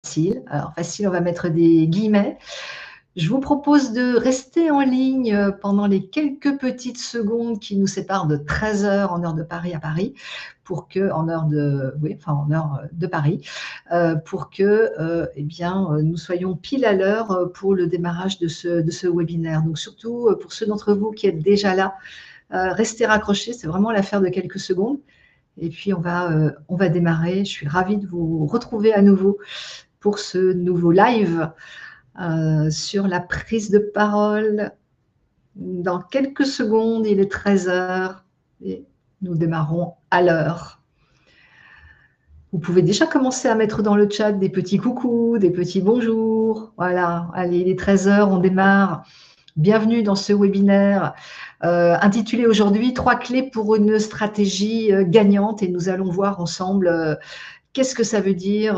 facile. Alors facile, on va mettre des guillemets. Je vous propose de rester en ligne pendant les quelques petites secondes qui nous séparent de 13 heures en heure de Paris à Paris, pour que, en heure de, oui, enfin en heure de Paris, pour que, eh bien, nous soyons pile à l'heure pour le démarrage de ce webinaire. Donc surtout pour ceux d'entre vous qui êtes déjà là, restez raccrochés, c'est vraiment l'affaire de quelques secondes. Et puis on va démarrer. Je suis ravie de vous retrouver à nouveau pour ce nouveau live sur la prise de parole. Dans quelques secondes, il est 13 heures et nous démarrons à l'heure. Vous pouvez déjà commencer à mettre dans le chat des petits coucous, des petits bonjours. Voilà, allez, il est 13 heures, on démarre. Bienvenue dans ce webinaire intitulé aujourd'hui « 3 clés pour une stratégie gagnante » et nous allons voir ensemble qu'est-ce que ça veut dire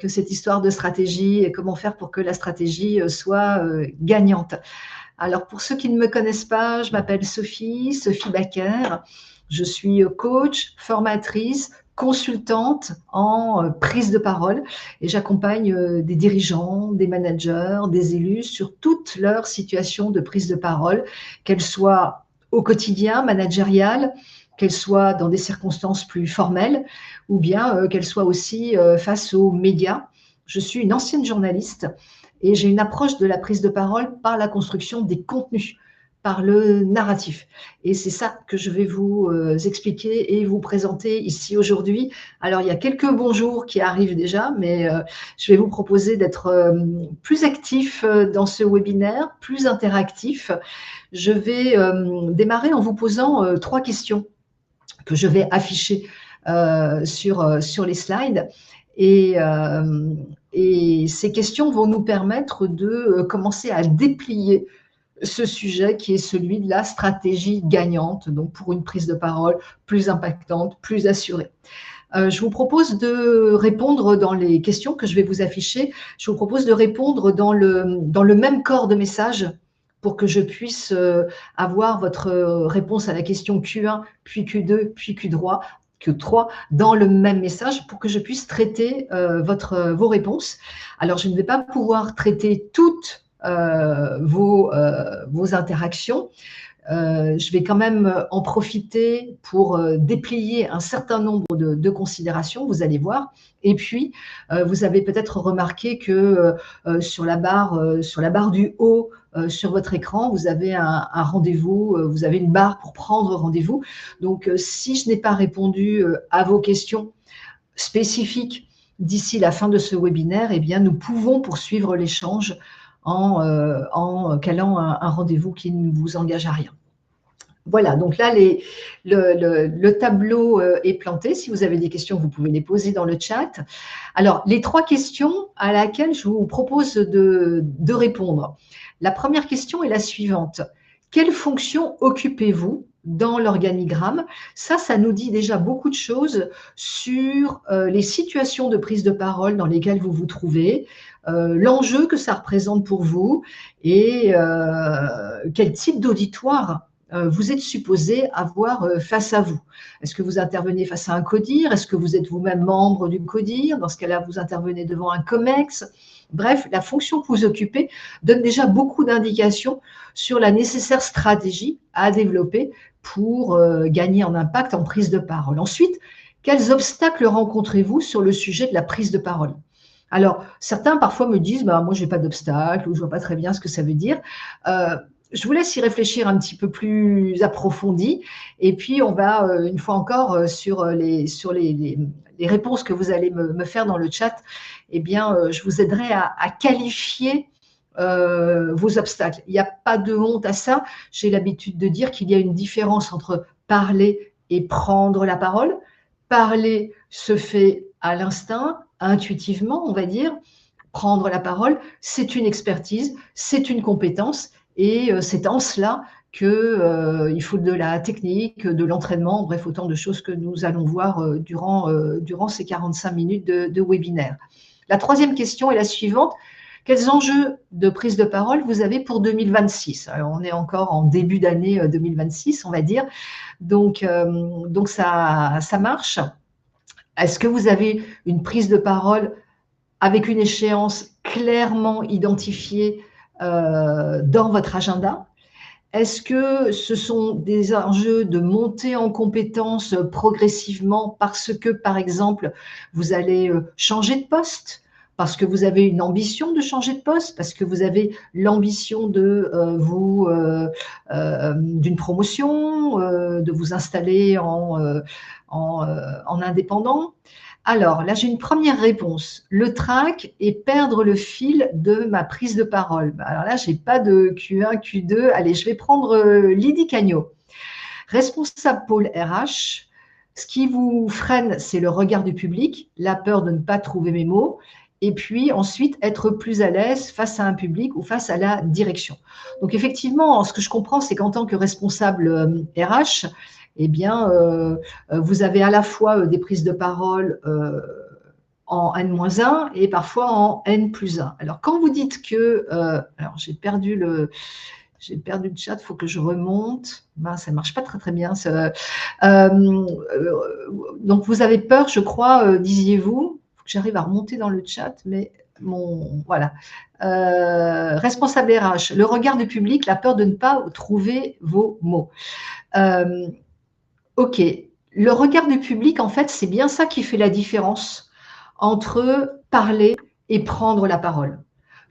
que cette histoire de stratégie et comment faire pour que la stratégie soit gagnante. Alors, pour ceux qui ne me connaissent pas, je m'appelle Sophie Baker. Je suis coach, formatrice, consultante en prise de parole et j'accompagne des dirigeants, des managers, des élus sur toute leur situation de prise de parole, qu'elle soit au quotidien, managériale, qu'elle soit dans des circonstances plus formelles ou bien qu'elle soit aussi face aux médias. Je suis une ancienne journaliste et j'ai une approche de la prise de parole par la construction des contenus, par le narratif. Et c'est ça que je vais vous expliquer et vous présenter ici aujourd'hui. Alors, il y a quelques bonjours qui arrivent déjà, mais je vais vous proposer d'être plus actif dans ce webinaire, plus interactif. Je vais démarrer en vous posant 3 questions que je vais afficher sur les slides. Et ces questions vont nous permettre de commencer à déplier ce sujet qui est celui de la stratégie gagnante, donc pour une prise de parole plus impactante, plus assurée. Je vous propose de répondre dans les questions que je vais vous afficher, je vous propose de répondre dans le même corps de message pour que je puisse avoir votre réponse à la question Q1, puis Q2, puis Q3, dans le même message pour que je puisse traiter vos réponses. Alors, je ne vais pas pouvoir traiter toutes vos interactions. Je vais quand même en profiter pour déplier un certain nombre de considérations, vous allez voir. Et puis, vous avez peut-être remarqué que sur la barre du haut, sur votre écran, vous avez un rendez-vous, vous avez une barre pour prendre rendez-vous. Donc, si je n'ai pas répondu à vos questions spécifiques d'ici la fin de ce webinaire, eh bien, nous pouvons poursuivre l'échange en calant un rendez-vous qui ne vous engage à rien. Voilà, donc là, le tableau est planté. Si vous avez des questions, vous pouvez les poser dans le chat. Alors, les 3 questions à laquelle je vous propose de répondre. La première question est la suivante. Quelle fonction occupez-vous dans l'organigramme? Ça nous dit déjà beaucoup de choses sur les situations de prise de parole dans lesquelles vous vous trouvez, l'enjeu que ça représente pour vous et quel type d'auditoire vous êtes supposé avoir face à vous. Est-ce que vous intervenez face à un CODIR? Est-ce que vous êtes vous-même membre du CODIR? Dans ce cas-là, vous intervenez devant un COMEX. Bref, la fonction que vous occupez donne déjà beaucoup d'indications sur la nécessaire stratégie à développer pour gagner en impact en prise de parole. Ensuite, quels obstacles rencontrez-vous sur le sujet de la prise de parole? Alors, certains parfois me disent moi, je n'ai pas d'obstacle ou je ne vois pas très bien ce que ça veut dire. Je vous laisse y réfléchir un petit peu plus approfondi. Et puis, on va, une fois encore, sur les réponses que vous allez me faire dans le chat, eh bien, je vous aiderai à qualifier vos obstacles. Il n'y a pas de honte à ça. J'ai l'habitude de dire qu'il y a une différence entre parler et prendre la parole. Parler se fait à l'instinct, intuitivement, on va dire. Prendre la parole, c'est une expertise, c'est une compétence. Et c'est en cela qu'il faut de la technique, de l'entraînement, bref, autant de choses que nous allons voir durant ces 45 minutes de webinaire. La troisième question est la suivante. Quels enjeux de prise de parole vous avez pour 2026? Alors, on est encore en début d'année 2026, on va dire. Donc ça marche. Est-ce que vous avez une prise de parole avec une échéance clairement identifiée dans votre agenda? Est-ce que ce sont des enjeux de monter en compétences progressivement parce que, par exemple, vous allez changer de poste, parce que vous avez une ambition de changer de poste, parce que vous avez l'ambition de d'une promotion, de vous installer en indépendant? Alors là, j'ai une première réponse. Le trac et perdre le fil de ma prise de parole. Bah, alors là, je n'ai pas de Q1, Q2. Allez, je vais prendre Lydie Cagnot, responsable pôle RH. Ce qui vous freine, c'est le regard du public, la peur de ne pas trouver mes mots, et puis ensuite être plus à l'aise face à un public ou face à la direction. Donc effectivement, ce que je comprends, c'est qu'en tant que responsable RH, eh bien, vous avez à la fois des prises de parole en N-1 et parfois en N+1. Alors, quand vous dites que… alors, j'ai perdu le chat, il faut que je remonte. Ben, ça ne marche pas très, très bien. Donc, vous avez peur, je crois, disiez-vous. Il faut que j'arrive à remonter dans le chat, mais voilà. Responsable RH, le regard du public, la peur de ne pas trouver vos mots. Ok, le regard du public, en fait, c'est bien ça qui fait la différence entre parler et prendre la parole.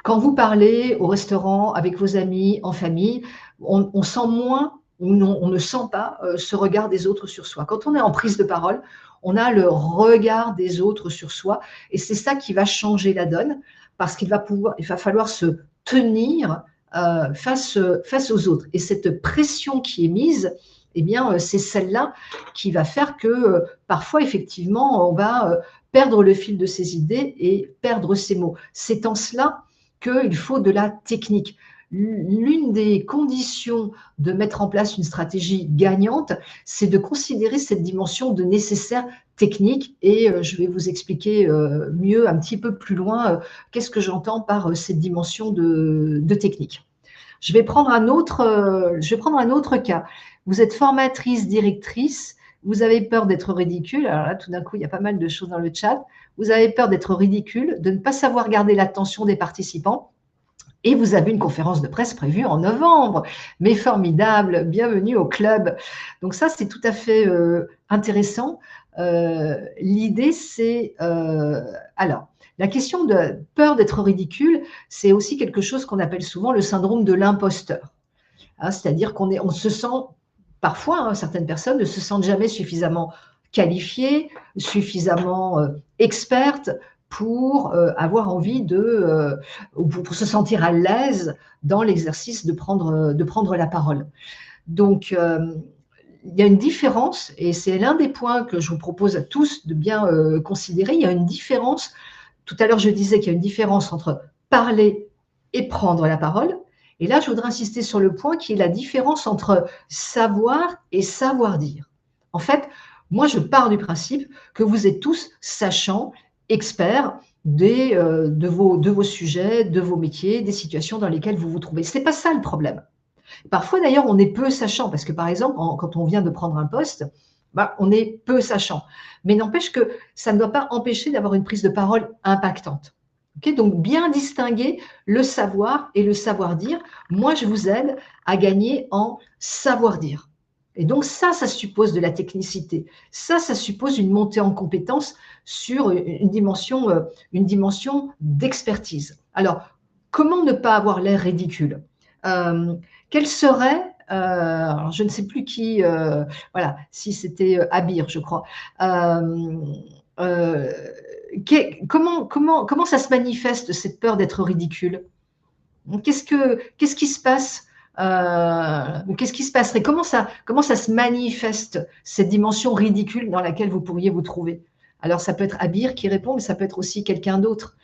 Quand vous parlez au restaurant, avec vos amis, en famille, on sent moins, ou non, on ne sent pas ce regard des autres sur soi. Quand on est en prise de parole, on a le regard des autres sur soi, et c'est ça qui va changer la donne, parce il va falloir se tenir face aux autres. Et cette pression qui est mise, eh bien, c'est celle-là qui va faire que parfois, effectivement, on va perdre le fil de ses idées et perdre ses mots. C'est en cela qu'il faut de la technique. L'une des conditions de mettre en place une stratégie gagnante, c'est de considérer cette dimension de nécessaire technique, et je vais vous expliquer mieux un petit peu plus loin qu'est-ce que j'entends par cette dimension de technique. Je vais prendre un autre cas. Vous êtes formatrice, directrice, vous avez peur d'être ridicule. Alors là, tout d'un coup, il y a pas mal de choses dans le chat. Vous avez peur d'être ridicule, de ne pas savoir garder l'attention des participants. Et vous avez une conférence de presse prévue en novembre. Mais formidable, bienvenue au club. Donc ça, c'est tout à fait intéressant. L'idée, c'est… alors, la question de peur d'être ridicule, c'est aussi quelque chose qu'on appelle souvent le syndrome de l'imposteur. Hein, c'est-à-dire on se sent, parfois, hein, certaines personnes ne se sentent jamais suffisamment qualifiées, suffisamment expertes pour avoir envie pour se sentir à l'aise dans l'exercice de prendre la parole. Donc, il y a une différence, et c'est l'un des points que je vous propose à tous de bien considérer. Il y a une différence. Tout à l'heure, je disais qu'il y a une différence entre parler et prendre la parole. Et là, je voudrais insister sur le point qui est la différence entre savoir et savoir dire. En fait, moi, je pars du principe que vous êtes tous sachants, experts de vos sujets, de vos métiers, des situations dans lesquelles vous vous trouvez. Ce n'est pas ça le problème. Parfois, d'ailleurs, on est peu sachant, parce que, par exemple, quand on vient de prendre un poste, on est peu sachant. Mais n'empêche que ça ne doit pas empêcher d'avoir une prise de parole impactante. Okay, donc, bien distinguer le savoir et le savoir-dire. Moi, je vous aide à gagner en savoir-dire. Et donc, ça suppose de la technicité. Ça suppose une montée en compétence sur une dimension d'expertise. Alors, comment ne pas avoir l'air ridicule ? Quel serait, je ne sais plus qui, voilà, si c'était Abir, je crois. Comment ça se manifeste, cette peur d'être ridicule? Qu'est-ce qui se passe, qu'est-ce qui se passerait? Comment ça se manifeste, cette dimension ridicule dans laquelle vous pourriez vous trouver? Alors, ça peut être Abir qui répond, mais ça peut être aussi quelqu'un d'autre.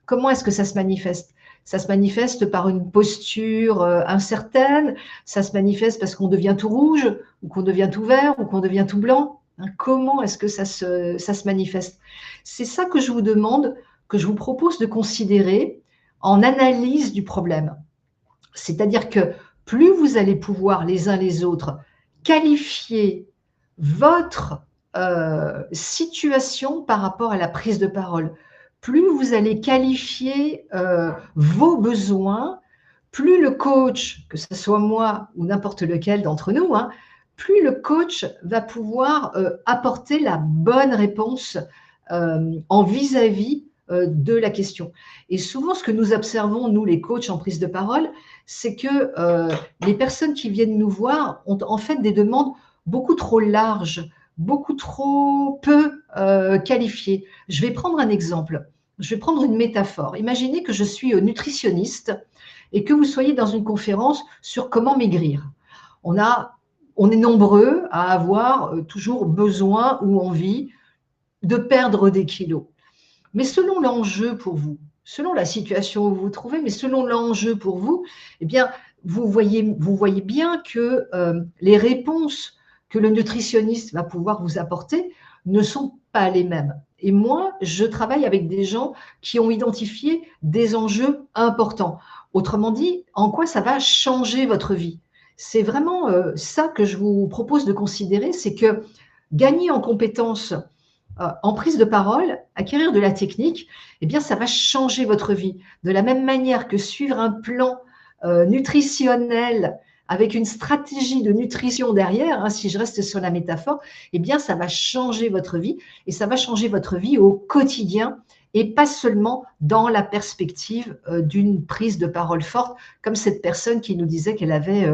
Comment est-ce que ça se manifeste? Ça se manifeste par une posture incertaine, ça se manifeste parce qu'on devient tout rouge, ou qu'on devient tout vert, ou qu'on devient tout blanc. Comment est-ce que ça se manifeste? C'est ça que je vous demande, que je vous propose de considérer en analyse du problème. C'est-à-dire que plus vous allez pouvoir les uns les autres qualifier votre situation par rapport à la prise de parole, plus vous allez qualifier vos besoins, plus le coach, que ce soit moi ou n'importe lequel d'entre nous, hein, plus le coach va pouvoir apporter la bonne réponse en vis-à-vis de la question. Et souvent, ce que nous observons, nous, les coachs en prise de parole, c'est que les personnes qui viennent nous voir ont en fait des demandes beaucoup trop larges, beaucoup trop peu qualifiées. Je vais prendre un exemple. Je vais prendre une métaphore. Imaginez que je suis nutritionniste et que vous soyez dans une conférence sur comment maigrir. On est nombreux à avoir toujours besoin ou envie de perdre des kilos. Mais selon l'enjeu pour vous, selon la situation où vous vous trouvez, mais selon l'enjeu pour vous, eh bien, vous voyez bien que les réponses que le nutritionniste va pouvoir vous apporter ne sont pas les mêmes. Et moi, je travaille avec des gens qui ont identifié des enjeux importants. Autrement dit, en quoi ça va changer votre vie? C'est vraiment ça que je vous propose de considérer, c'est que gagner en compétences en prise de parole, acquérir de la technique, eh bien, ça va changer votre vie. De la même manière que suivre un plan nutritionnel avec une stratégie de nutrition derrière, hein, si je reste sur la métaphore, eh bien, ça va changer votre vie et ça va changer votre vie au quotidien et pas seulement dans la perspective d'une prise de parole forte, comme cette personne qui nous disait qu'elle avait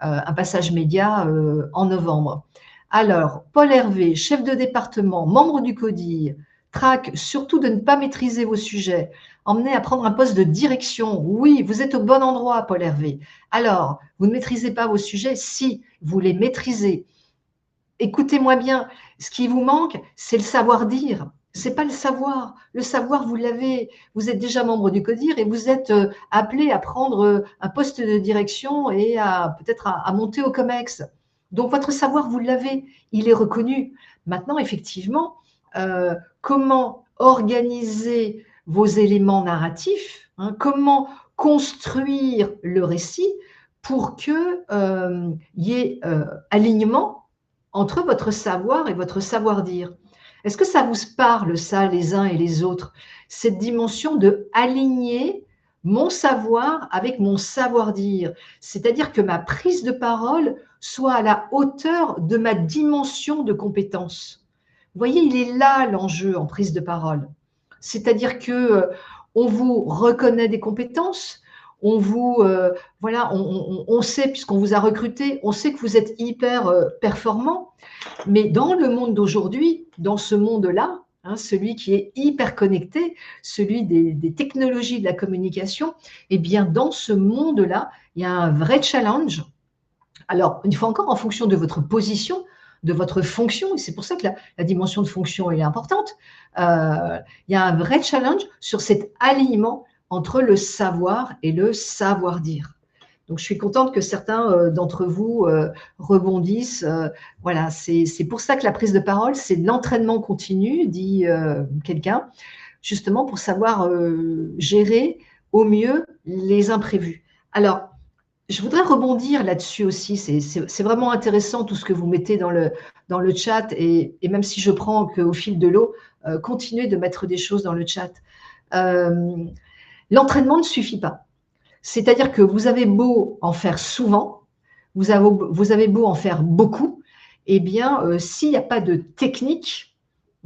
un passage média en novembre. Alors, Paul Hervé, chef de département, membre du CODIR, traque surtout de ne pas maîtriser vos sujets, emmené à prendre un poste de direction. Oui, vous êtes au bon endroit, Paul Hervé. Alors, vous ne maîtrisez pas vos sujets? Si, vous les maîtrisez. Écoutez-moi bien, ce qui vous manque, c'est le savoir-dire. Ce n'est pas le savoir. Le savoir, vous l'avez. Vous êtes déjà membre du CODIR et vous êtes appelé à prendre un poste de direction et peut-être à monter au COMEX. Donc, votre savoir, vous l'avez. Il est reconnu. Maintenant, effectivement, comment organiser vos éléments narratifs, hein, comment construire le récit pour qu'il y ait alignement entre votre savoir et votre savoir-dire. Est-ce que ça vous parle, ça, les uns et les autres, cette dimension de aligner mon savoir avec mon savoir-dire, c'est-à-dire que ma prise de parole soit à la hauteur de ma dimension de compétence. Vous voyez, il est là l'enjeu en prise de parole. C'est-à-dire que on vous reconnaît des compétences, on vous voilà, on sait, puisqu'on vous a recruté, on sait que vous êtes hyper performant, mais dans le monde d'aujourd'hui, dans ce monde-là, hein, celui qui est hyper connecté, celui des technologies de la communication, eh bien, dans ce monde-là, il y a un vrai challenge. Alors, une fois encore, en fonction de votre position, de votre fonction, et c'est pour ça que la dimension de fonction est importante, il y a un vrai challenge sur cet alignement entre le savoir et le savoir-dire. Donc, je suis contente que certains d'entre vous rebondissent. Voilà, c'est pour ça que la prise de parole, c'est de l'entraînement continu, dit quelqu'un, justement pour savoir gérer au mieux les imprévus. Alors, je voudrais rebondir là-dessus aussi. C'est vraiment intéressant tout ce que vous mettez dans le chat. Et même si je prends qu'au fil de l'eau, continuez de mettre des choses dans le chat. L'entraînement ne suffit pas. C'est-à-dire que vous avez beau en faire souvent, vous avez beau en faire beaucoup, eh bien, s'il n'y a pas de technique,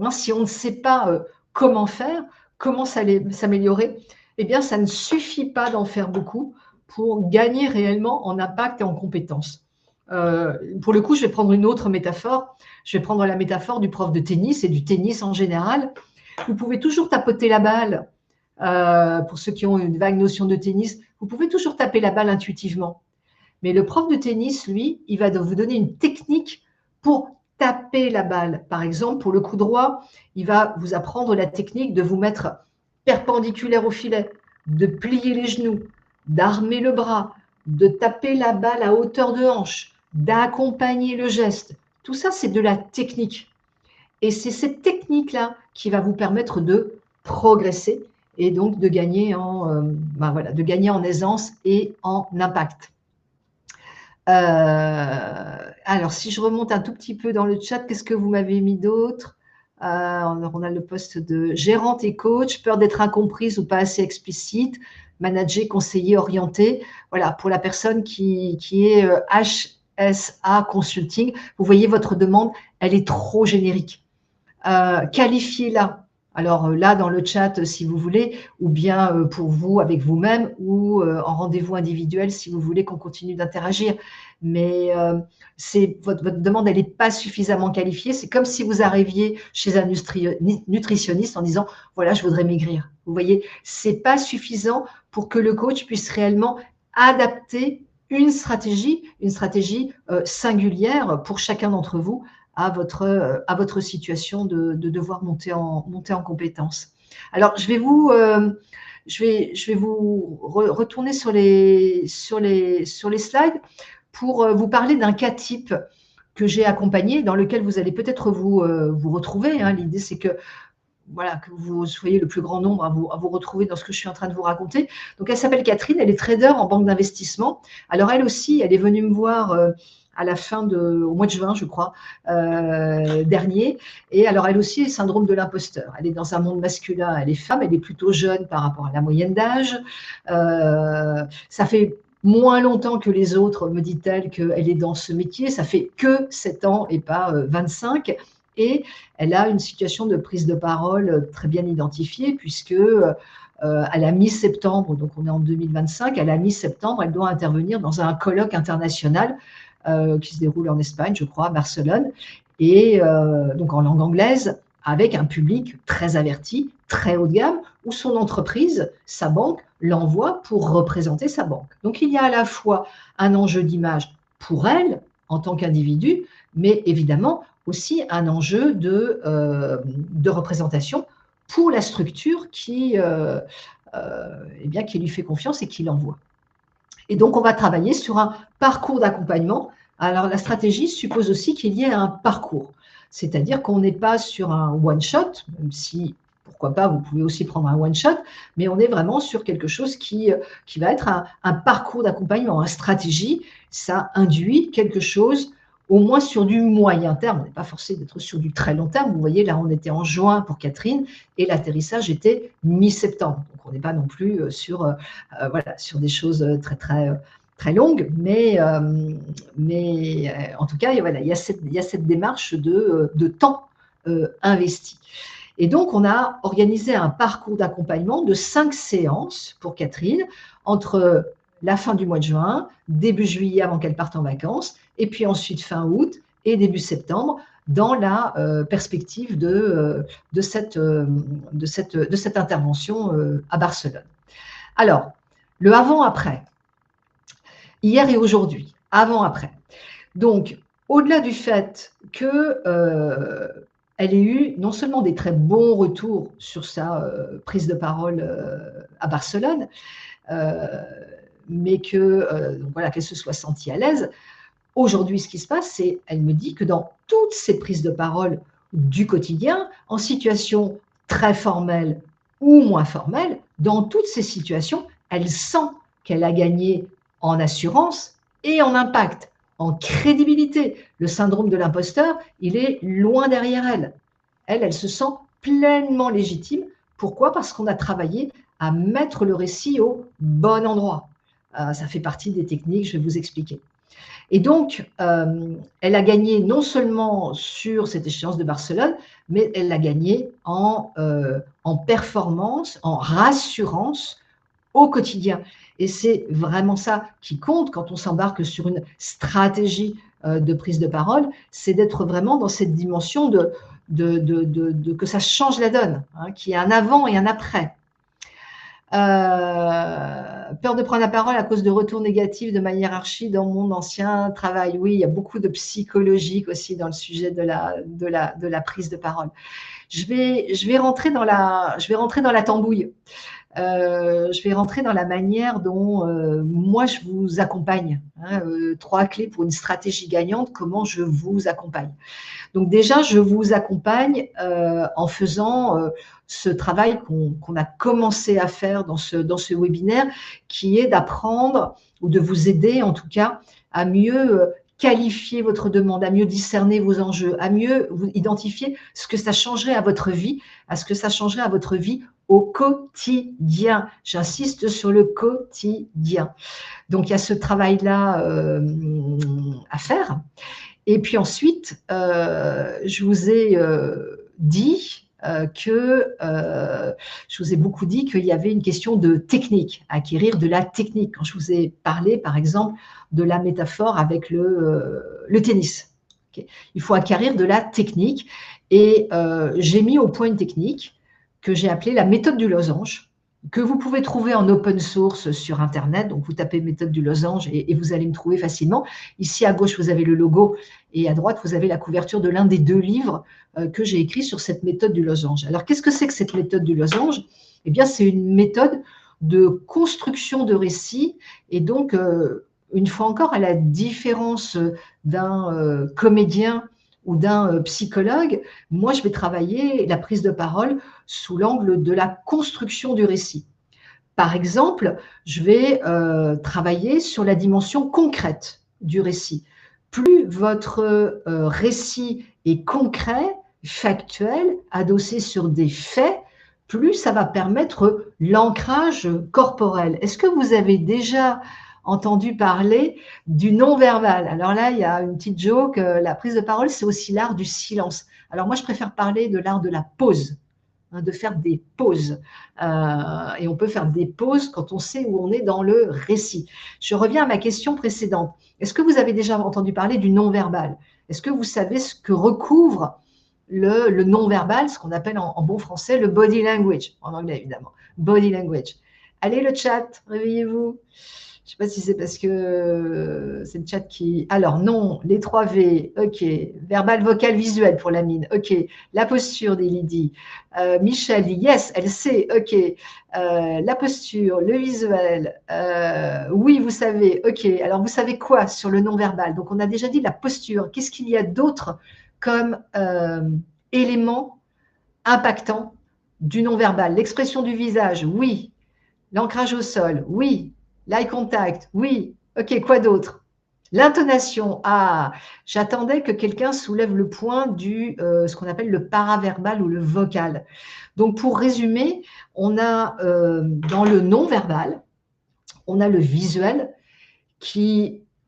hein, si on ne sait pas comment faire, comment s'améliorer, eh bien, ça ne suffit pas d'en faire beaucoup pour gagner réellement en impact et en compétences. Pour le coup, je vais prendre une autre métaphore. Je vais prendre la métaphore du prof de tennis et du tennis en général. Vous pouvez toujours tapoter la balle. Pour ceux qui ont une vague notion de tennis, vous pouvez toujours taper la balle intuitivement. Mais le prof de tennis, lui, il va vous donner une technique pour taper la balle. Par exemple, pour le coup droit, il va vous apprendre la technique de vous mettre perpendiculaire au filet, de plier les genoux, d'armer le bras, de taper la balle à hauteur de hanche, d'accompagner le geste. Tout ça, c'est de la technique. Et c'est cette technique-là qui va vous permettre de progresser et donc de gagner de gagner en aisance et en impact. Alors, si je remonte un tout petit peu dans le chat, qu'est-ce que vous m'avez mis d'autre? On a le poste de gérante et coach, peur d'être incomprise ou pas assez explicite, manager, conseiller, orienter. Voilà, pour la personne qui est HSA Consulting, vous voyez, votre demande, elle est trop générique. Qualifiez-la. Alors là, dans le chat, si vous voulez, ou bien pour vous, avec vous-même, ou en rendez-vous individuel, si vous voulez qu'on continue d'interagir. Mais votre demande, elle n'est pas suffisamment qualifiée. C'est comme si vous arriviez chez un nutritionniste en disant, voilà, je voudrais maigrir. Vous voyez, ce n'est pas suffisant pour que le coach puisse réellement adapter une stratégie singulière pour chacun d'entre vous à votre situation de devoir monter en compétence. Alors, je vais vous retourner sur les slides pour vous parler d'un cas type que j'ai accompagné, dans lequel vous allez peut-être vous retrouver. Hein. L'idée, c'est que voilà, que vous soyez le plus grand nombre à vous retrouver dans ce que je suis en train de vous raconter. Donc, elle s'appelle Catherine, elle est trader en banque d'investissement. Alors, elle aussi, elle est venue me voir à la au mois de juin, je crois, dernier. Et alors, elle aussi, est syndrome de l'imposteur. Elle est dans un monde masculin, elle est femme, elle est plutôt jeune par rapport à la moyenne d'âge. Ça fait moins longtemps que les autres, me dit-elle, qu'elle est dans ce métier. Ça fait que 7 ans et pas 25. Et elle a une situation de prise de parole très bien identifiée, puisque à la mi-septembre, donc on est en 2025, à la mi-septembre, elle doit intervenir dans un colloque international qui se déroule en Espagne, je crois, à Barcelone, et donc en langue anglaise, avec un public très averti, très haut de gamme, où son entreprise, sa banque, l'envoie pour représenter sa banque. Donc il y a à la fois un enjeu d'image pour elle, en tant qu'individu, mais évidemment aussi un enjeu de représentation pour la structure qui lui fait confiance et qui l'envoie. Et donc, on va travailler sur un parcours d'accompagnement. Alors, la stratégie suppose aussi qu'il y ait un parcours. C'est-à-dire qu'on n'est pas sur un one-shot, même si, pourquoi pas, vous pouvez aussi prendre un one-shot, mais on est vraiment sur quelque chose qui va être un parcours d'accompagnement. Une stratégie, ça induit quelque chose au moins sur du moyen terme. On n'est pas forcé d'être sur du très long terme. Vous voyez, là, on était en juin pour Catherine et l'atterrissage était mi-septembre. Donc, on n'est pas non plus sur des choses très, très, très longues. Mais en tout cas, voilà, il y a cette démarche de temps investi. Et donc, on a organisé un parcours d'accompagnement de 5 séances pour Catherine entre la fin du mois de juin, début juillet avant qu'elle parte en vacances, et puis ensuite fin août et début septembre, dans la perspective de cette intervention à Barcelone. Alors, le avant-après, hier et aujourd'hui, avant-après. Donc, au-delà du fait que elle ait eu non seulement des très bons retours sur sa prise de parole à Barcelone, mais qu'elle se soit sentie à l'aise. Aujourd'hui, ce qui se passe, c'est qu'elle me dit que dans toutes ses prises de parole du quotidien, en situation très formelle ou moins formelle, dans toutes ces situations, elle sent qu'elle a gagné en assurance et en impact, en crédibilité. Le syndrome de l'imposteur, il est loin derrière elle. Elle se sent pleinement légitime. Pourquoi? Parce qu'on a travaillé à mettre le récit au bon endroit. Ça fait partie des techniques, je vais vous expliquer. Et donc, elle a gagné non seulement sur cette échéance de Barcelone, mais elle a gagné en performance, en rassurance au quotidien. Et c'est vraiment ça qui compte quand on s'embarque sur une stratégie de prise de parole, c'est d'être vraiment dans cette dimension que ça change la donne, hein, qu'il y a un avant et un après. Peur de prendre la parole à cause de retours négatifs de ma hiérarchie dans mon ancien travail. Oui, il y a beaucoup de psychologique aussi dans le sujet de la prise de parole. Je vais rentrer dans la tambouille. Je vais rentrer dans la manière dont moi je vous accompagne. Hein, 3 clés pour une stratégie gagnante, comment je vous accompagne. Donc déjà, je vous accompagne en faisant ce travail qu'on a commencé à faire dans ce webinaire, qui est d'apprendre ou de vous aider en tout cas à mieux qualifier votre demande, à mieux discerner vos enjeux, à mieux vous identifier ce que ça changerait à votre vie, à ce que ça changerait à votre vie au quotidien. J'insiste sur le quotidien. Donc, il y a ce travail-là à faire. Et puis ensuite, je vous ai dit je vous ai beaucoup dit qu'il y avait une question de technique, acquérir de la technique. Quand je vous ai parlé, par exemple, de la métaphore avec le tennis. Okay. Il faut acquérir de la technique. Et j'ai mis au point une technique que j'ai appelée la méthode du losange, que vous pouvez trouver en open source sur Internet. Donc, vous tapez méthode du losange et vous allez me trouver facilement. Ici, à gauche, vous avez le logo et à droite, vous avez la couverture de l'un des 2 livres que j'ai écrit sur cette méthode du losange. Alors, qu'est-ce que c'est que cette méthode du losange? Eh bien, c'est une méthode de construction de récits et donc, une fois encore, à la différence d'un comédien ou d'un psychologue, moi, je vais travailler la prise de parole sous l'angle de la construction du récit. Par exemple, je vais travailler sur la dimension concrète du récit. Plus votre récit est concret, factuel, adossé sur des faits, plus ça va permettre l'ancrage corporel. Est-ce que vous avez déjà entendu parler du non-verbal? Alors là, il y a une petite joke, la prise de parole, c'est aussi l'art du silence. Alors moi, je préfère parler de l'art de la pause, de faire des pauses. Et on peut faire des pauses quand on sait où on est dans le récit. Je reviens à ma question précédente. Est-ce que vous avez déjà entendu parler du non-verbal? Est-ce que vous savez ce que recouvre le non-verbal, ce qu'on appelle en bon français le body language, en anglais évidemment, body language? Allez le chat, réveillez-vous. Je ne sais pas si c'est parce que c'est le chat qui… Alors, non, les 3 V, ok. Verbal, vocal, visuel pour la mine, ok. La posture des Lydie. Michel dit yes, elle sait, ok. La posture, le visuel, oui, vous savez, ok. Alors, vous savez quoi sur le non-verbal? Donc, on a déjà dit la posture. Qu'est-ce qu'il y a d'autre comme élément impactant du non-verbal? L'expression du visage, oui. L'ancrage au sol, oui. L'eye contact, oui. Ok, quoi d'autre? L'intonation, ah, j'attendais que quelqu'un soulève le point du ce qu'on appelle le paraverbal ou le vocal. Donc, pour résumer, on a dans le non-verbal, on a le visuel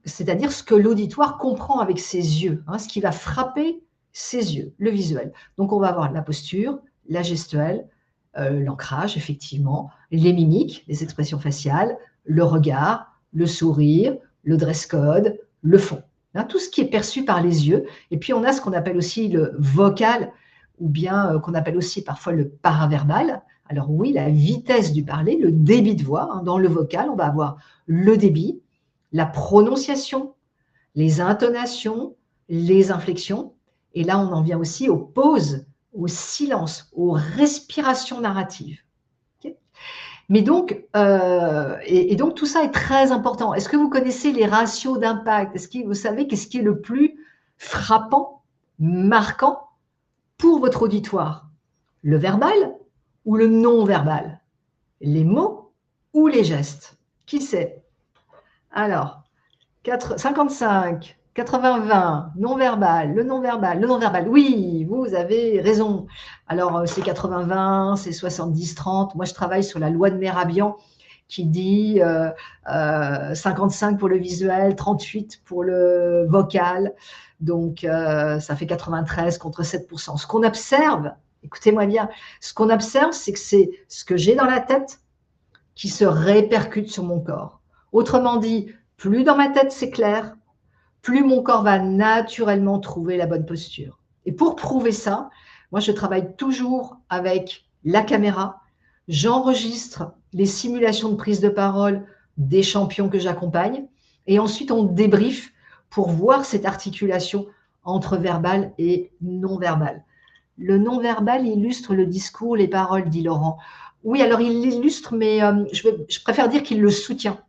c'est-à-dire ce que l'auditoire comprend avec ses yeux, ce qui va frapper ses yeux, le visuel. Donc, on va avoir la posture, la gestuelle, l'ancrage, effectivement, les mimiques, les expressions faciales, le regard, le sourire, le dress code, le fond. Tout ce qui est perçu par les yeux. Et puis, on a ce qu'on appelle aussi le vocal, ou bien qu'on appelle aussi parfois le paraverbal. Alors oui, la vitesse du parler, le débit de voix. Dans le vocal, on va avoir le débit, la prononciation, les intonations, les inflexions. Et là, on en vient aussi aux pauses, au silence, aux respirations narratives. Okay. Mais donc, donc, tout ça est très important. Est-ce que vous connaissez les ratios d'impact? Est-ce que vous savez qu'est-ce qui est le plus frappant, marquant pour votre auditoire? Le verbal ou le non-verbal? Les mots ou les gestes? Qui sait? Alors, 55, 80-20, non-verbal, le non-verbal, le non-verbal. Oui, vous avez raison. Alors, c'est 80-20, c'est 70-30. Moi, je travaille sur la loi de Merabian qui dit 55 pour le visuel, 38 pour le vocal. Donc, ça fait 93 contre 7%. Ce qu'on observe, écoutez-moi bien, ce qu'on observe, c'est que c'est ce que j'ai dans la tête qui se répercute sur mon corps. Autrement dit, plus dans ma tête c'est clair, plus mon corps va naturellement trouver la bonne posture. Et pour prouver ça, moi je travaille toujours avec la caméra, j'enregistre les simulations de prise de parole des champions que j'accompagne et ensuite on débriefe pour voir cette articulation entre verbal et non-verbal. Le non-verbal illustre le discours, les paroles, dit Laurent. Oui, alors il l'illustre, mais je préfère dire qu'il le soutient.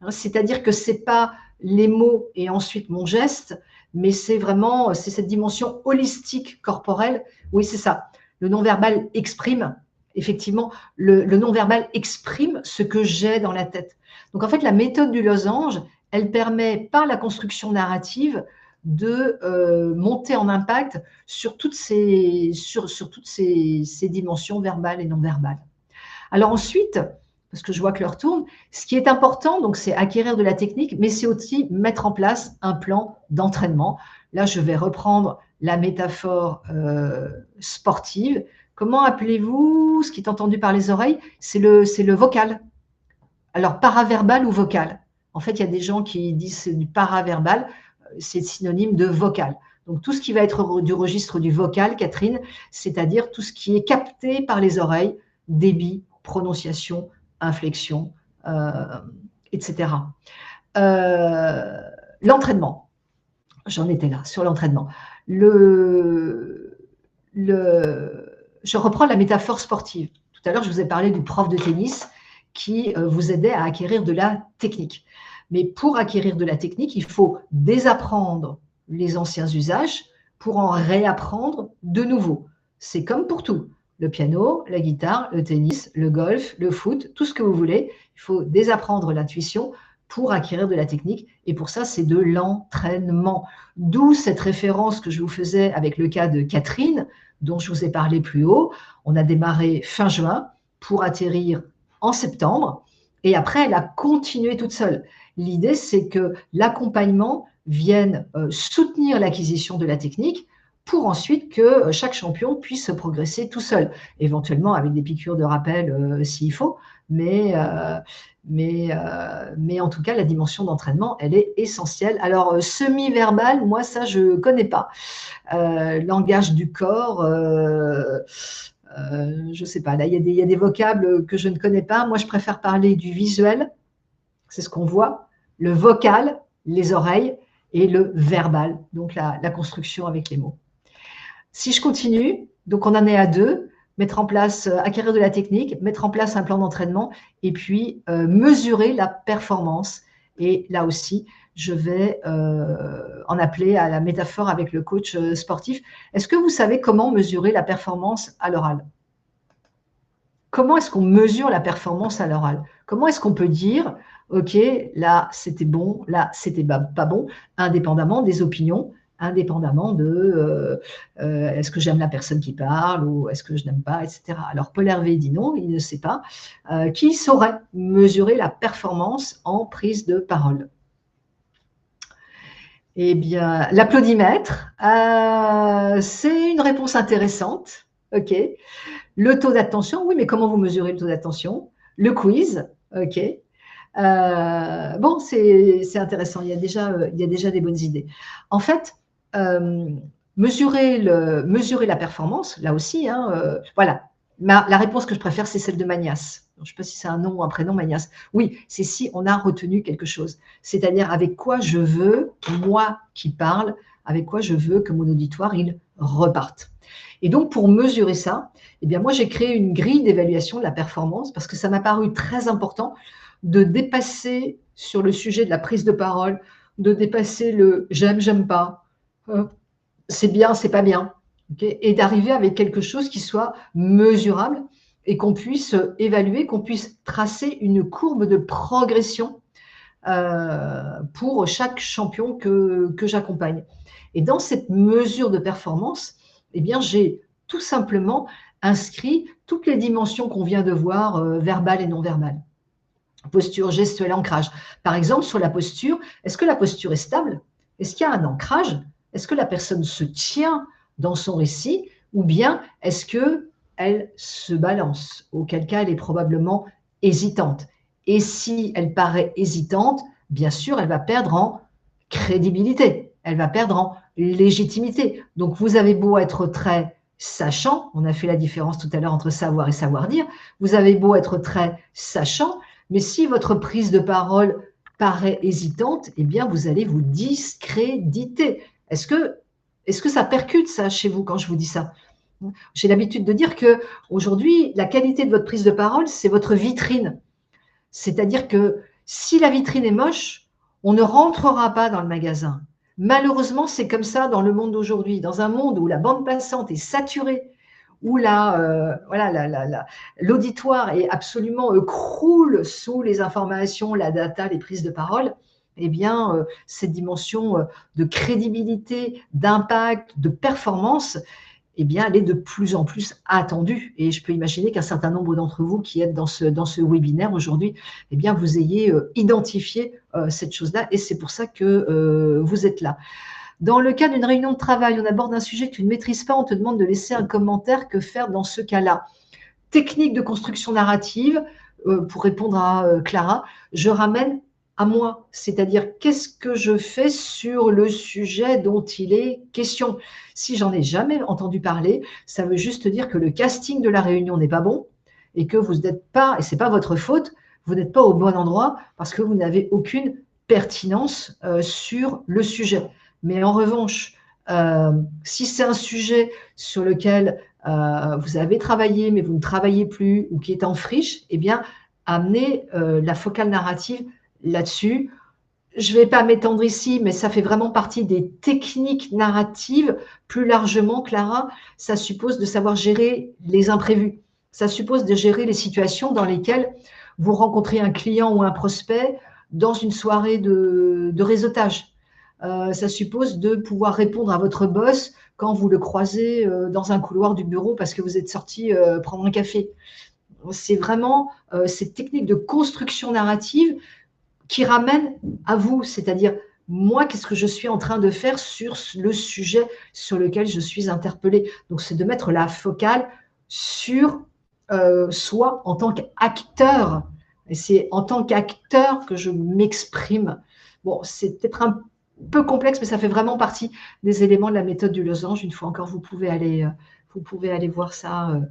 C'est-à-dire que ce n'est pas les mots et ensuite mon geste, mais c'est vraiment cette dimension holistique corporelle. Oui, c'est ça. Le non-verbal exprime, effectivement, le non-verbal exprime ce que j'ai dans la tête. Donc en fait, la méthode du losange, elle permet, par la construction narrative, de monter en impact sur toutes ces dimensions verbales et non verbales. Alors ensuite, parce que je vois que l'heure tourne, ce qui est important, donc, c'est acquérir de la technique, mais c'est aussi mettre en place un plan d'entraînement. Là, je vais reprendre la métaphore sportive. Comment appelez-vous ce qui est entendu par les oreilles? C'est le vocal. Alors, paraverbal ou vocal? En fait, il y a des gens qui disent c'est du paraverbal, c'est synonyme de vocal. Donc, tout ce qui va être du registre du vocal, Catherine, c'est-à-dire tout ce qui est capté par les oreilles, débit, prononciation, inflexion, etc. L'entraînement, j'en étais là, sur l'entraînement. Je reprends la métaphore sportive. Tout à l'heure, je vous ai parlé du prof de tennis qui vous aidait à acquérir de la technique. Mais pour acquérir de la technique, il faut désapprendre les anciens usages pour en réapprendre de nouveaux. C'est comme pour tout. Le piano, la guitare, le tennis, le golf, le foot, tout ce que vous voulez. Il faut désapprendre l'intuition pour acquérir de la technique. Et pour ça, c'est de l'entraînement. D'où cette référence que je vous faisais avec le cas de Catherine, dont je vous ai parlé plus haut. On a démarré fin juin pour atterrir en septembre. Et après, elle a continué toute seule. L'idée, c'est que l'accompagnement vienne soutenir l'acquisition de la technique pour ensuite que chaque champion puisse progresser tout seul, éventuellement avec des piqûres de rappel s'il faut, mais en tout cas, la dimension d'entraînement, elle est essentielle. Alors, semi-verbal, moi, ça, je ne connais pas. Langage du corps, je ne sais pas. Là, il y a des vocables que je ne connais pas. Moi, je préfère parler du visuel, c'est ce qu'on voit, le vocal, les oreilles, et le verbal, donc la construction avec les mots. Si je continue, donc on en est à 2, mettre en place, acquérir de la technique, mettre en place un plan d'entraînement et puis mesurer la performance. Et là aussi, je vais en appeler à la métaphore avec le coach sportif. Est-ce que vous savez comment mesurer la performance à l'oral? Comment est-ce qu'on mesure la performance à l'oral? Comment est-ce qu'on peut dire, OK, là, c'était bon, là, c'était pas bon, indépendamment des opinions, indépendamment de est-ce que j'aime la personne qui parle ou est-ce que je n'aime pas, etc. Alors, Paul Hervé dit non, il ne sait pas. Qui saurait mesurer la performance en prise de parole? Eh bien, l'applaudimètre, c'est une réponse intéressante. OK. Le taux d'attention, oui, mais comment vous mesurez le taux d'attention? Le quiz, OK. Bon, c'est intéressant, il y a déjà des bonnes idées. En fait, mesurer la performance, là aussi, hein, voilà. La réponse que je préfère, c'est celle de Magnas. Je ne sais pas si c'est un nom ou un prénom, Magnas. Oui, c'est si on a retenu quelque chose. C'est-à-dire avec quoi je veux, moi qui parle, avec quoi je veux que mon auditoire, il reparte. Et donc, pour mesurer ça, eh bien, moi, j'ai créé une grille d'évaluation de la performance parce que ça m'a paru très important de dépasser sur le sujet de la prise de parole, de dépasser le j'aime, j'aime pas, c'est bien, c'est pas bien, okay, et d'arriver avec quelque chose qui soit mesurable et qu'on puisse évaluer, qu'on puisse tracer une courbe de progression pour chaque champion que j'accompagne. Et dans cette mesure de performance, eh bien, j'ai tout simplement inscrit toutes les dimensions qu'on vient de voir, verbales et non verbales. Posture, gestuelle, ancrage. Par exemple, sur la posture, est-ce que la posture est stable? Est-ce qu'il y a un ancrage? Est-ce que la personne se tient dans son récit? Ou bien est-ce qu'elle se balance? Auquel cas, elle est probablement hésitante. Et si elle paraît hésitante, bien sûr, elle va perdre en crédibilité, elle va perdre en légitimité. Donc, vous avez beau être très sachant, on a fait la différence tout à l'heure entre savoir et savoir dire, vous avez beau être très sachant, mais si votre prise de parole paraît hésitante, eh bien, vous allez vous discréditer. Est-ce que ça percute ça chez vous quand je vous dis ça? J'ai l'habitude de dire que aujourd'hui, la qualité de votre prise de parole, c'est votre vitrine. C'est-à-dire que si la vitrine est moche, on ne rentrera pas dans le magasin. Malheureusement, c'est comme ça dans le monde d'aujourd'hui. Dans un monde où la bande passante est saturée, où l'auditoire est absolument croule sous les informations, la data, les prises de parole, eh bien, cette dimension de crédibilité, d'impact, de performance, eh bien, elle est de plus en plus attendue. Et je peux imaginer qu'un certain nombre d'entre vous qui êtes dans ce webinaire aujourd'hui, eh bien, vous ayez identifié cette chose-là et c'est pour ça que vous êtes là. Dans le cas d'une réunion de travail, on aborde un sujet que tu ne maîtrises pas, on te demande de laisser un commentaire. Que faire dans ce cas-là? Technique de construction narrative, pour répondre à Clara, je ramène à moi, c'est-à-dire qu'est-ce que je fais sur le sujet dont il est question. Si j'en ai jamais entendu parler, ça veut juste dire que le casting de la réunion n'est pas bon et que vous n'êtes pas, et ce n'est pas votre faute, vous n'êtes pas au bon endroit parce que vous n'avez aucune pertinence sur le sujet. Mais en revanche, si c'est un sujet sur lequel vous avez travaillé mais vous ne travaillez plus ou qui est en friche, eh bien, amenez la focale narrative là-dessus. Je ne vais pas m'étendre ici, mais ça fait vraiment partie des techniques narratives. Plus largement, Clara, ça suppose de savoir gérer les imprévus. Ça suppose de gérer les situations dans lesquelles vous rencontrez un client ou un prospect dans une soirée de réseautage. Ça suppose de pouvoir répondre à votre boss quand vous le croisez dans un couloir du bureau parce que vous êtes sorti prendre un café. C'est vraiment ces techniques de construction narrative qui ramènent à vous, c'est-à-dire moi, qu'est-ce que je suis en train de faire sur le sujet sur lequel je suis interpellée. Donc, c'est de mettre la focale sur soi en tant qu'acteur. Et c'est en tant qu'acteur que je m'exprime. Bon, c'est peut-être un peu complexe, mais ça fait vraiment partie des éléments de la méthode du losange. Une fois encore, vous pouvez aller voir ça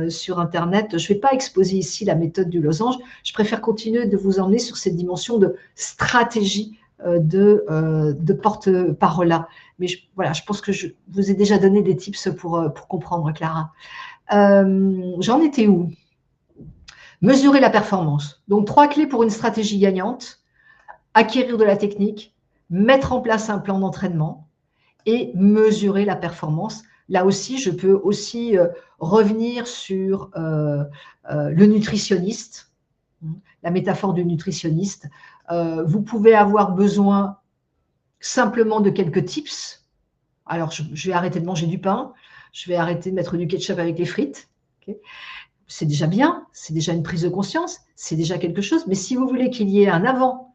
sur Internet. Je ne vais pas exposer ici la méthode du losange. Je préfère continuer de vous emmener sur cette dimension de stratégie de porte-parole-là. Mais voilà, je pense que je vous ai déjà donné des tips pour comprendre, Clara. J'en étais où? Mesurer la performance. Donc, 3 clés pour une stratégie gagnante. Acquérir de la technique, mettre en place un plan d'entraînement et mesurer la performance. Là aussi, je peux aussi revenir sur le nutritionniste, la métaphore du nutritionniste. Vous pouvez avoir besoin simplement de quelques tips. Alors, je vais arrêter de manger du pain, je vais arrêter de mettre du ketchup avec les frites. Okay, c'est déjà bien, c'est déjà une prise de conscience, c'est déjà quelque chose. Mais si vous voulez qu'il y ait un avant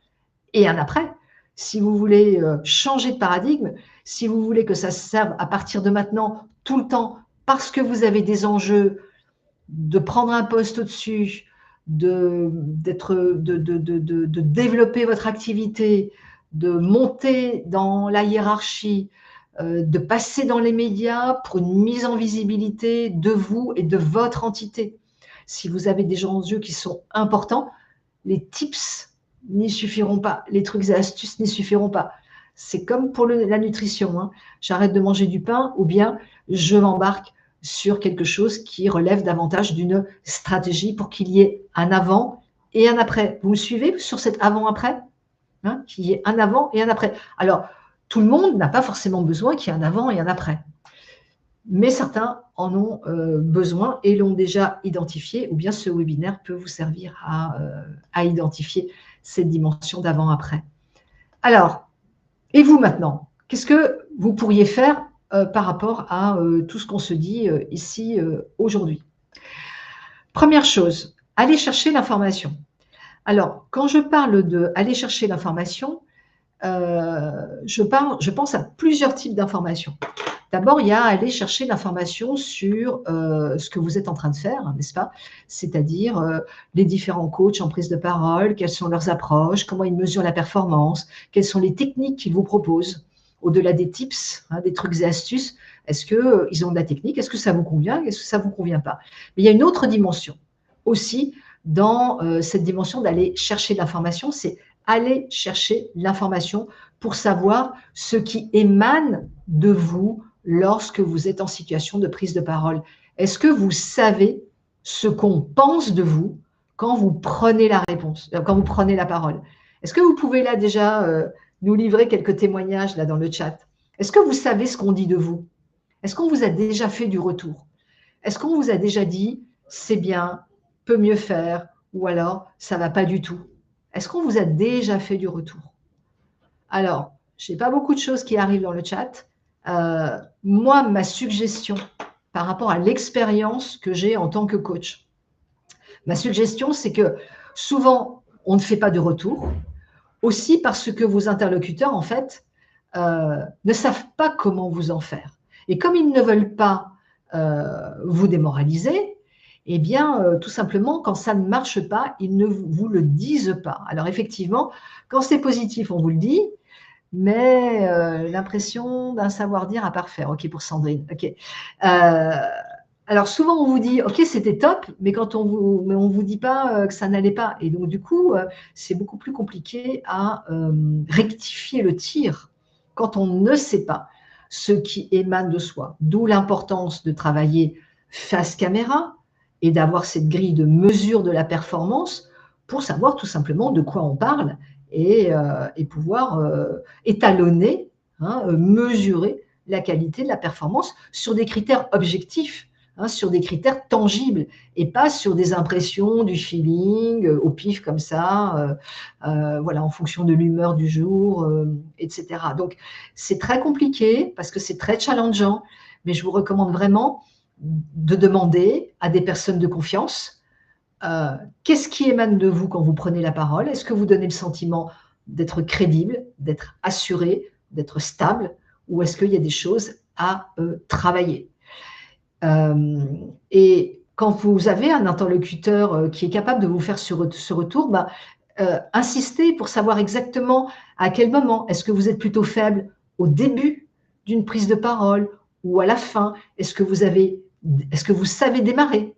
et un après, si vous voulez changer de paradigme, si vous voulez que ça serve à partir de maintenant, tout le temps, parce que vous avez des enjeux de prendre un poste au-dessus, de développer votre activité, de monter dans la hiérarchie, de passer dans les médias pour une mise en visibilité de vous et de votre entité. Si vous avez des enjeux qui sont importants, les tips n'y suffiront pas, les trucs et astuces n'y suffiront pas. C'est comme pour la nutrition, hein. J'arrête de manger du pain ou bien je m'embarque sur quelque chose qui relève davantage d'une stratégie pour qu'il y ait un avant et un après. Vous me suivez sur cet avant-après, hein, qu'il y ait un avant et un après. Alors, tout le monde n'a pas forcément besoin qu'il y ait un avant et un après. Mais certains en ont besoin et l'ont déjà identifié, ou bien ce webinaire peut vous servir à identifier cette dimension d'avant-après. Alors, et vous maintenant, qu'est-ce que vous pourriez faire par rapport à tout ce qu'on se dit ici aujourd'hui? Première chose, aller chercher l'information. Alors, quand je parle d'aller chercher l'information, je pense à plusieurs types d'informations. D'abord, il y a aller chercher l'information sur ce que vous êtes en train de faire, n'est-ce pas? C'est-à-dire les différents coachs en prise de parole, quelles sont leurs approches, comment ils mesurent la performance, quelles sont les techniques qu'ils vous proposent, au-delà des tips, hein, des trucs et astuces. Est-ce qu'ils ont de la technique? Est-ce que ça vous convient? Est-ce que ça ne vous convient pas? Mais il y a une autre dimension aussi dans cette dimension d'aller chercher l'information, c'est aller chercher l'information pour savoir ce qui émane de vous lorsque vous êtes en situation de prise de parole. Est-ce que vous savez ce qu'on pense de vous quand vous prenez la réponse, quand vous prenez la parole? Est-ce que vous pouvez là déjà nous livrer quelques témoignages là dans le chat? Est-ce que vous savez ce qu'on dit de vous? Est-ce qu'on vous a déjà fait du retour? Est-ce qu'on vous a déjà dit c'est bien, peut mieux faire, ou alors ça ne va pas du tout? Est-ce qu'on vous a déjà fait du retour? Alors, je n'ai pas beaucoup de choses qui arrivent dans le chat. Moi, ma suggestion par rapport à l'expérience que j'ai en tant que coach, ma suggestion, c'est que souvent, on ne fait pas de retour, aussi parce que vos interlocuteurs, en fait, ne savent pas comment vous en faire. Et comme ils ne veulent pas vous démoraliser, eh bien, tout simplement, quand ça ne marche pas, ils ne vous le disent pas. Alors, effectivement, quand c'est positif, on vous le dit, mais l'impression d'un savoir-dire à parfaire. OK, pour Sandrine. OK. Alors, souvent, on vous dit, OK, c'était top, mais quand on vous dit pas que ça n'allait pas. Et donc, du coup, c'est beaucoup plus compliqué à rectifier le tir quand on ne sait pas ce qui émane de soi. D'où l'importance de travailler face caméra et d'avoir cette grille de mesure de la performance pour savoir tout simplement de quoi on parle et pouvoir étalonner, hein, mesurer la qualité de la performance sur des critères objectifs, hein, sur des critères tangibles et pas sur des impressions, du feeling, au pif comme ça, voilà, en fonction de l'humeur du jour, etc. Donc, c'est très compliqué parce que c'est très challengeant, mais je vous recommande vraiment de demander à des personnes de confiance qu'est-ce qui émane de vous quand vous prenez la parole? Est-ce que vous donnez le sentiment d'être crédible, d'être assuré, d'être stable, ou est-ce qu'il y a des choses à travailler? Et quand vous avez un interlocuteur qui est capable de vous faire ce retour, bah, insistez pour savoir exactement à quel moment. Est-ce que vous êtes plutôt faible au début d'une prise de parole ou à la fin? Est-ce que vous savez démarrer?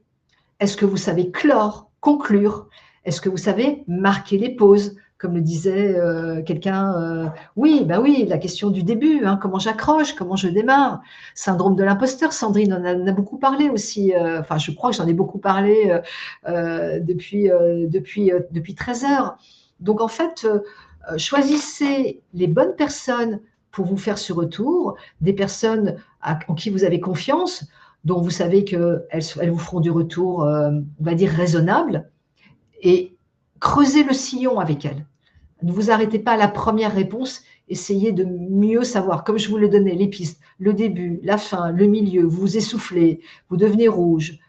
Est-ce que vous savez clore, conclure? Est-ce que vous savez marquer les pauses? Comme le disait quelqu'un, oui, bah oui, la question du début, hein, comment j'accroche, comment je démarre. Syndrome de l'imposteur, Sandrine on a beaucoup parlé aussi, enfin je crois que j'en ai beaucoup parlé depuis 13 heures. Donc en fait, choisissez les bonnes personnes pour vous faire ce retour, des personnes en qui vous avez confiance, dont vous savez qu'elles vous feront du retour, on va dire, raisonnable, et creusez le sillon avec elles. Ne vous arrêtez pas à la première réponse, essayez de mieux savoir, comme je vous le donnais, les pistes, le début, la fin, le milieu, vous vous essoufflez, vous devenez rouge,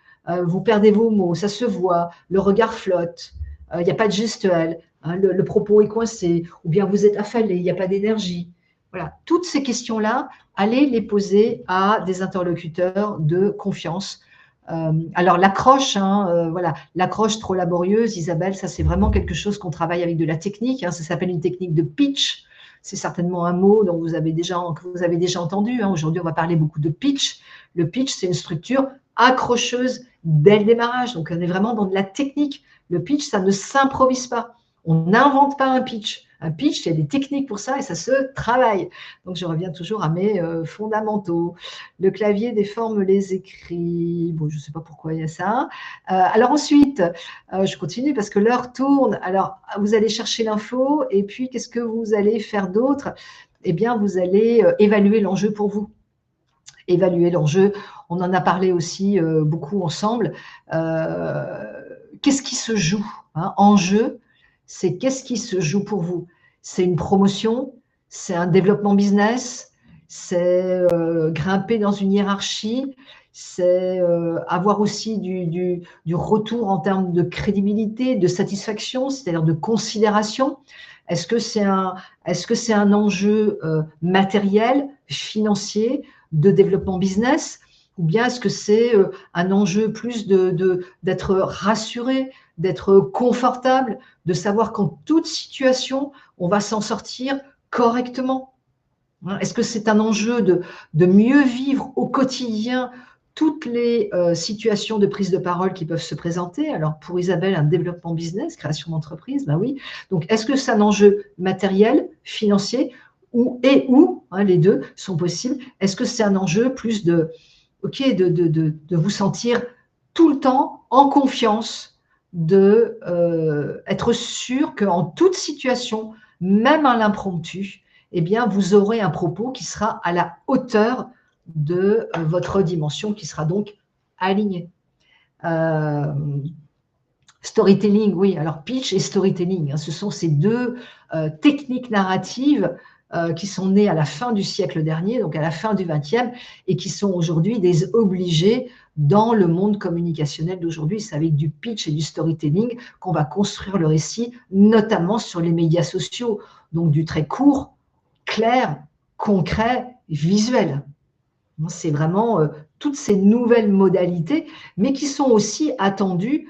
vous perdez vos mots, ça se voit, le regard flotte, il n'y a pas de gestuelle, hein, le propos est coincé, ou bien vous êtes affalé, il n'y a pas d'énergie. Voilà, toutes ces questions-là, allez les poser à des interlocuteurs de confiance. Alors l'accroche, hein, voilà, l'accroche trop laborieuse, Isabelle, ça c'est vraiment quelque chose qu'on travaille avec de la technique, hein, ça s'appelle une technique de pitch. C'est certainement un mot que vous avez déjà entendu, hein. Aujourd'hui, on va parler beaucoup de pitch. Le pitch, c'est une structure accrocheuse dès le démarrage. Donc, on est vraiment dans de la technique. Le pitch, ça ne s'improvise pas. On n'invente pas un pitch. Un pitch, il y a des techniques pour ça et ça se travaille. Donc, je reviens toujours à mes fondamentaux. Le clavier déforme les écrits. Bon, je ne sais pas pourquoi il y a ça. Alors ensuite, je continue parce que l'heure tourne. Alors, vous allez chercher l'info et puis qu'est-ce que vous allez faire d'autre? Eh bien, vous allez évaluer l'enjeu pour vous. Évaluer l'enjeu. On en a parlé aussi beaucoup ensemble. Qu'est-ce qui se joue, hein? Enjeu, c'est qu'est-ce qui se joue pour vous? C'est une promotion, c'est un développement business, c'est grimper dans une hiérarchie, c'est avoir aussi du retour en termes de crédibilité, de satisfaction, c'est-à-dire de considération. Est-ce que c'est un enjeu matériel, financier, de développement business, ou bien est-ce que c'est un enjeu plus d'être rassuré, d'être confortable, de savoir qu'en toute situation, on va s'en sortir correctement? Est-ce que c'est un enjeu de mieux vivre au quotidien toutes les situations de prise de parole qui peuvent se présenter? Alors, pour Isabelle, un développement business, création d'entreprise, ben oui. Donc, est-ce que c'est un enjeu matériel, financier, ou, hein, les deux sont possibles? Est-ce que c'est un enjeu plus de vous sentir tout le temps en confiance, être sûr qu'en toute situation, même à l'impromptu, eh bien, vous aurez un propos qui sera à la hauteur de votre dimension, qui sera donc alignée. Storytelling, oui, alors pitch et storytelling, hein, ce sont ces deux techniques narratives qui sont nés à la fin du siècle dernier, donc à la fin du XXe, et qui sont aujourd'hui des obligés dans le monde communicationnel d'aujourd'hui. C'est avec du pitch et du storytelling qu'on va construire le récit, notamment sur les médias sociaux, donc du très court, clair, concret, visuel. C'est vraiment toutes ces nouvelles modalités, mais qui sont aussi attendues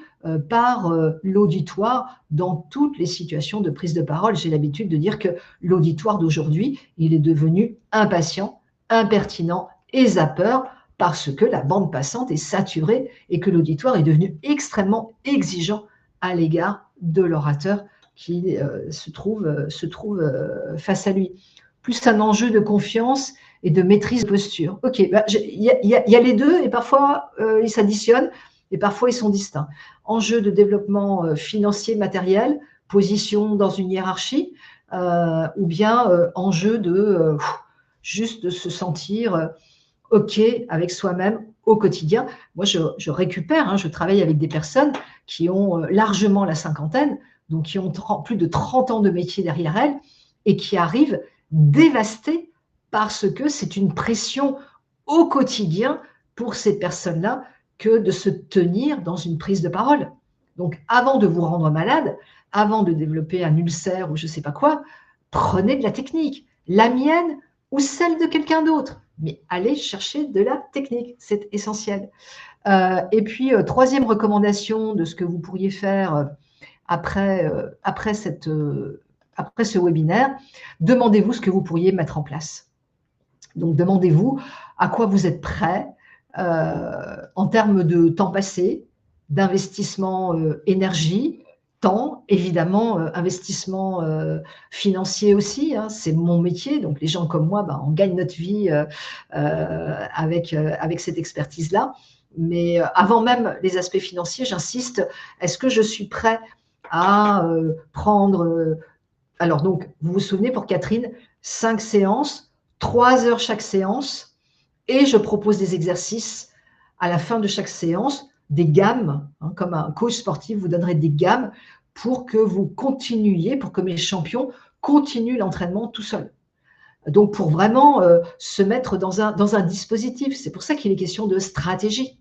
par l'auditoire dans toutes les situations de prise de parole. J'ai l'habitude de dire que l'auditoire d'aujourd'hui, il est devenu impatient, impertinent et zappeur parce que la bande passante est saturée et que l'auditoire est devenu extrêmement exigeant à l'égard de l'orateur qui se trouve face à lui. Plus un enjeu de confiance et de maîtrise de posture. Ok, bah, y a les deux et parfois ils s'additionnent et parfois ils sont distincts. Enjeu de développement financier, matériel, position dans une hiérarchie, ou bien enjeu de juste de se sentir ok avec soi-même au quotidien. Moi, je récupère, hein, je travaille avec des personnes qui ont largement la cinquantaine, donc qui ont plus de 30 ans de métier derrière elles et qui arrivent dévastées parce que c'est une pression au quotidien pour ces personnes-là que de se tenir dans une prise de parole. Donc, avant de vous rendre malade, avant de développer un ulcère ou je ne sais pas quoi, prenez de la technique, la mienne ou celle de quelqu'un d'autre. Mais allez chercher de la technique, c'est essentiel. Et puis, troisième recommandation de ce que vous pourriez faire après ce webinaire, demandez-vous ce que vous pourriez mettre en place. Donc, demandez-vous à quoi vous êtes prêt en termes de temps passé, d'investissement énergie, temps, évidemment, investissement financier aussi, hein, c'est mon métier. Donc, les gens comme moi, ben, on gagne notre vie avec cette expertise-là. Mais avant même les aspects financiers, j'insiste, est-ce que je suis prêt à prendre… alors, donc, vous vous souvenez, pour Catherine, 5 séances, 3 heures chaque séance, et je propose des exercices à la fin de chaque séance, des gammes, hein, comme un coach sportif vous donnerait des gammes pour que vous continuiez, pour que mes champions continuent l'entraînement tout seuls. Donc, pour vraiment se mettre dans un dispositif. C'est pour ça qu'il est question de stratégie.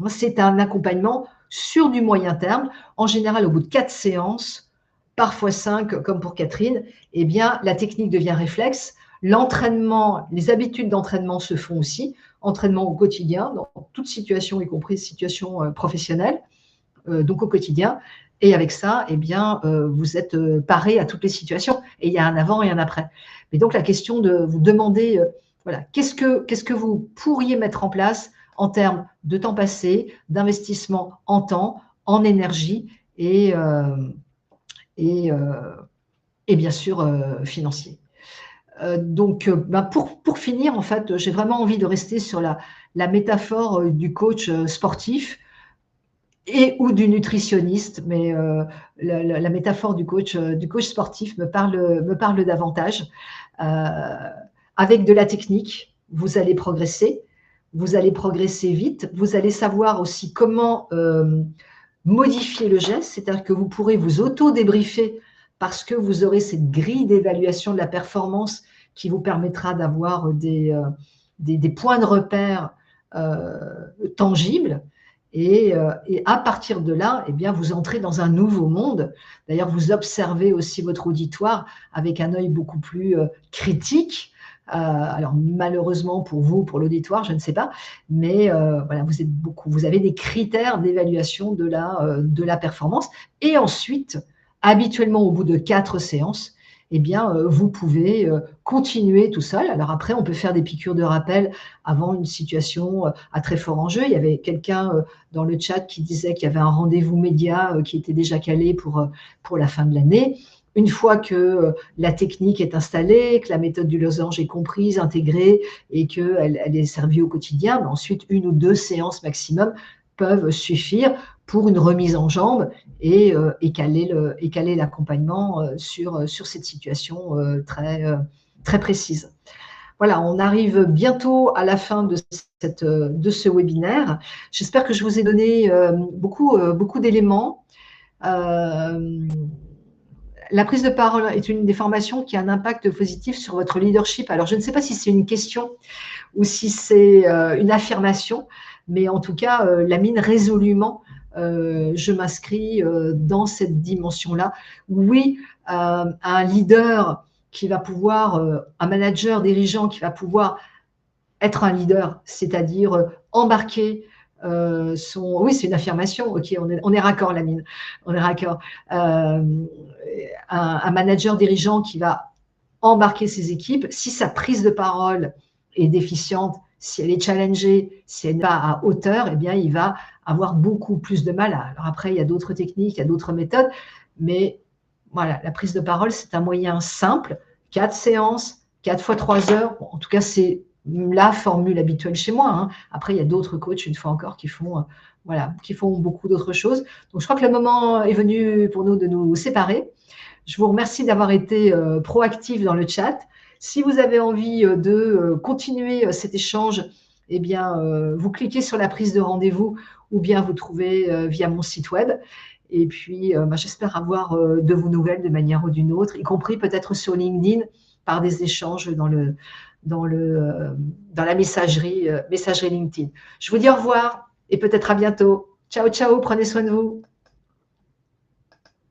C'est un accompagnement sur du moyen terme. En général, au bout de 4 séances, parfois 5, comme pour Catherine, eh bien, la technique devient réflexe. L'entraînement, les habitudes d'entraînement se font aussi. Entraînement au quotidien, dans toute situation, y compris situation professionnelle, donc au quotidien. Et avec ça, eh bien, vous êtes paré à toutes les situations. Et il y a un avant et un après. Mais donc, la question de vous demander, voilà, qu'est-ce que vous pourriez mettre en place en termes de temps passé, d'investissement en temps, en énergie et bien sûr financier. Donc, ben pour finir, en fait, j'ai vraiment envie de rester sur la métaphore du coach sportif et ou du nutritionniste, mais la métaphore du coach sportif me parle davantage. Avec de la technique, vous allez progresser vite, vous allez savoir aussi comment modifier le geste, c'est-à-dire que vous pourrez vous auto-débriefer parce que vous aurez cette grille d'évaluation de la performance qui vous permettra d'avoir des points de repère tangibles. Et à partir de là, eh bien, vous entrez dans un nouveau monde. D'ailleurs, vous observez aussi votre auditoire avec un œil beaucoup plus critique. Alors, malheureusement pour vous, pour l'auditoire, je ne sais pas, mais voilà, vous avez des critères d'évaluation de la performance. Et ensuite, habituellement, au bout de 4 séances, eh bien, vous pouvez continuer tout seul. Alors après, on peut faire des piqûres de rappel avant une situation à très fort enjeu. Il y avait quelqu'un dans le chat qui disait qu'il y avait un rendez-vous média qui était déjà calé pour la fin de l'année. Une fois que la technique est installée, que la méthode du losange est comprise, intégrée et qu'elle est servie au quotidien, mais ensuite 1 ou 2 séances maximum peuvent suffire pour une remise en jambes et caler l'accompagnement sur cette situation très précise. Voilà, on arrive bientôt à la fin de ce webinaire. J'espère que je vous ai donné beaucoup d'éléments. la prise de parole est une des formations qui a un impact positif sur votre leadership. Alors, je ne sais pas si c'est une question ou si c'est une affirmation, mais en tout cas, Lamine, résolument, je m'inscris dans cette dimension-là. Oui, un leader qui va pouvoir, un manager dirigeant qui va pouvoir être un leader, c'est-à-dire embarquer son… Oui, c'est une affirmation, ok, on est raccord, Lamine, on est raccord. Un manager dirigeant qui va embarquer ses équipes, si sa prise de parole est déficiente, si elle est challengée, si elle n'est pas à hauteur, eh bien, il va avoir beaucoup plus de mal. Alors après, il y a d'autres techniques, il y a d'autres méthodes, mais voilà, la prise de parole, c'est un moyen simple, 4 séances, 4 fois 3 heures. Bon, en tout cas, c'est la formule habituelle chez moi, hein. Après, il y a d'autres coachs, une fois encore, qui font, voilà, qui font beaucoup d'autres choses. Donc, je crois que le moment est venu pour nous de nous séparer. Je vous remercie d'avoir été proactif dans le chat. Si vous avez envie de continuer cet échange, eh bien, vous cliquez sur la prise de rendez-vous ou bien vous trouvez via mon site web. Et puis, j'espère avoir de vos nouvelles de manière ou d'une autre, y compris peut-être sur LinkedIn par des échanges dans la messagerie LinkedIn. Je vous dis au revoir et peut-être à bientôt. Ciao, ciao, prenez soin de vous.